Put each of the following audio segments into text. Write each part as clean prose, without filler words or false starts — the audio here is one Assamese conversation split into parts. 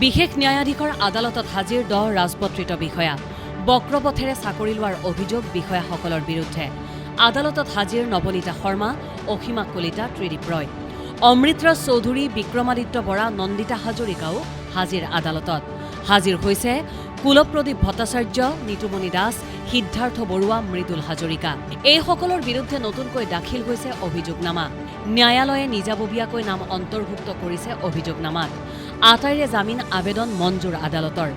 বিশেষ ন্যায়াধীশৰ আদালতত হাজিৰ 10 ৰাজপত্ৰিত বিষয়া বক্ৰপথেৰে চাকৰি লোৱাৰ অভিযোগ বিষয়াসকলৰ বিৰুদ্ধে আদালতত হাজিৰ নৱনীতা শৰ্মা, অসীমা কলিতা, ত্ৰিদীপ ৰয়, অমৃতৰাজ চৌধুৰী, বিক্ৰমাদিত্য বৰা, নন্দিতা হাজৰিকাও হাজিৰ আদালতত। হাজিৰ হৈছে কুলপ্ৰদীপ ভট্টাচাৰ্য, নিতুমণি দাস, সিদ্ধাৰ্থ বৰুৱা, মৃদুল হাজৰিকা। এইসকলৰ বিৰুদ্ধে নতুনকৈ দাখিল হৈছে অভিযোগনামা। ন্যায়ালয়ে নিজাববীয়াকৈ নাম অন্তৰ্ভুক্ত কৰিছে অভিযোগনামাত। আটাইৰে জামিন আবেদন মঞ্জুৰ আদালতৰ।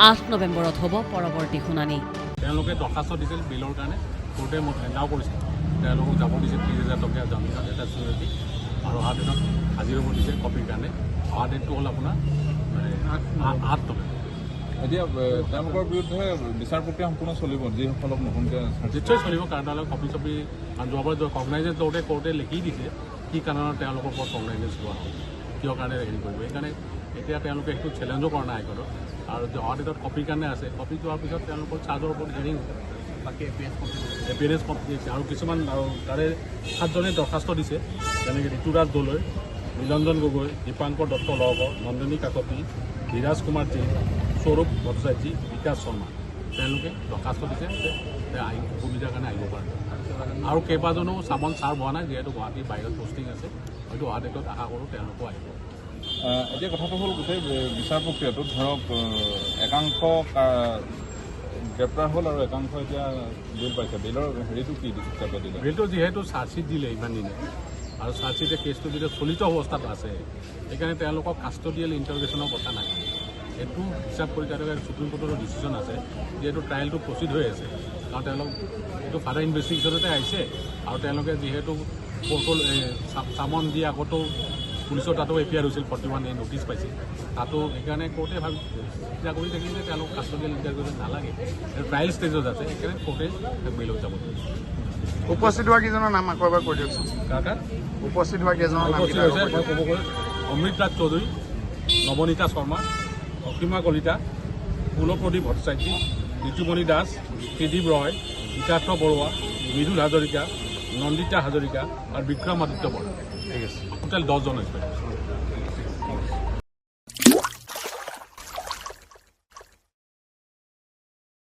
8 নৱেম্বৰত হ'ব পৰৱৰ্তী শুনানি। তেওঁলোকে দৰখাস্ত দিছিল বিলৰ কাৰণে, কোৰ্টে হেণ্ডাও কৰিছিল। তেওঁলোকক যাব দিছিল 30,000 টকীয়া জামিন এটা চিউৰিটি আৰু অহা দিনত হাজিৰ হ'ব দিছে কপিৰ কাৰণে। অহা ডেটটো হ'ল আপোনাৰ 8 নৱেম্বৰ। এতিয়া তেওঁলোকৰ বিৰুদ্ধে বিচাৰ প্ৰক্ৰিয়া সম্পূৰ্ণ চলিব যিসকলক নতুনকৈ নিশ্চয় চলিব, কাৰণ তেওঁলোকে কপি চপি যোৱাবাৰ কগনাইজেঞ্চ লওঁতে কোৰ্টে লিখি দিছে কি কাৰণত তেওঁলোকৰ ওপৰত কগনাইজেঞ্চ লোৱা হ'ব, কিয় কাৰণে হেৰি কৰিব। সেইকাৰণে এতিয়া তেওঁলোকে সেইটো চেলেঞ্জো কৰা নাই হাইকোৰ্টত। আৰু অহা ডেটত কপিৰ কাৰণে আছে, কপি যোৱাৰ পিছত তেওঁলোকৰ চাৰ্জৰ ওপৰত হেৰি বাকী এপিয়াৰেঞ্চ কমপ্লিট হৈছে। আৰু কিছুমান তাৰে 7জনে দৰখাস্ত দিছে, যেনেকৈ ঋতুৰাজ দলৈ, নীলঞ্জন গগৈ, দীপাংকৰ দত্ত লহকৰ, নন্দিনী কাকতি, বিৰাজ কুমাৰ জি, সৌৰভ ভট্টাচাৰ্য, বিকাশ শৰ্মা, তেওঁলোকে দৰখাস্ত দিছে যে সুবিধাৰ কাৰণে আহিব পাৰে। আৰু কেইবাজনো চামন চাৰ্ভ হোৱা নাই, যিহেতু গুৱাহাটীৰ বাহিৰত পষ্টিং আছে। হয়তো অহা ডেটত আশা কৰোঁ তেওঁলোকো আহিব। এতিয়া কথাটো হ'ল গোটেই বিচাৰ প্ৰক্ৰিয়াটোত ধৰক একাংশ গ্ৰেপ্তাৰ হ'ল আৰু একাংশ এতিয়া বেইল পাইছে। বেইলৰ হেৰিটো কি হিচাপে দিলে? বেইলটো যিহেতু চাৰ্জশ্বিট দিলে ইমান দিনে, আৰু চাৰ্জশ্বিটে কেছটো যেতিয়া চলিত অৱস্থাত আছে, সেইকাৰণে তেওঁলোকক কাষ্টডিয়েল ইণ্টাৰগেশ্যনৰ কথা নাই। এইটো হিচাপ কৰি তেওঁলোকে সুপ্ৰিম কোৰ্টৰ ডিচিশ্যন আছে, যিহেতু ট্ৰায়েলটো প্ৰচিড হৈ আছে। কাৰণ তেওঁলোক এইটো ফাৰ্ডাৰ ইনভেষ্টিগেশ্যনতে আহিছে, আৰু তেওঁলোকে যিহেতু কোৰ্টৰ চামন দি আগতো পুলিচৰ তাতো এফআইআৰ হৈছিল, 41 নটিচ পাইছিল তাতো। সেইকাৰণে কোৰ্টে চিন্তা কৰি থাকিলে যে তেওঁলোক কাষ্টডিয়েল ইণ্টাৰগেশ্যন নালাগে, ট্ৰায়েল ষ্টেজত আছে, সেইকাৰণে কোৰ্টে বেইলত যাব। উপস্থিত হোৱা কেইজনৰ নাম আকৌ এবাৰ কৈ দিয়কচোন। কাকা উপস্থিত হোৱা কেইজনৰ নাম উপস্থিত হৈছে মই ক'ব গ'লে অমৃতৰাজ চৌধুৰী, নৱনীতা শৰ্মা, অসীমা কলিতা, কুলপ্ৰদীপ ভট্টাচাৰ্য, নিতুমণি দাস, ত্ৰিদীপ ৰয়, সিদ্ধাৰ্থ বৰুৱা, মৃদুল হাজৰিকা, নন্দিতা হাজৰিকা আৰু বিক্ৰমাদিত্য বৰা। ঠিক আছে, টোটেল 10জন আছে।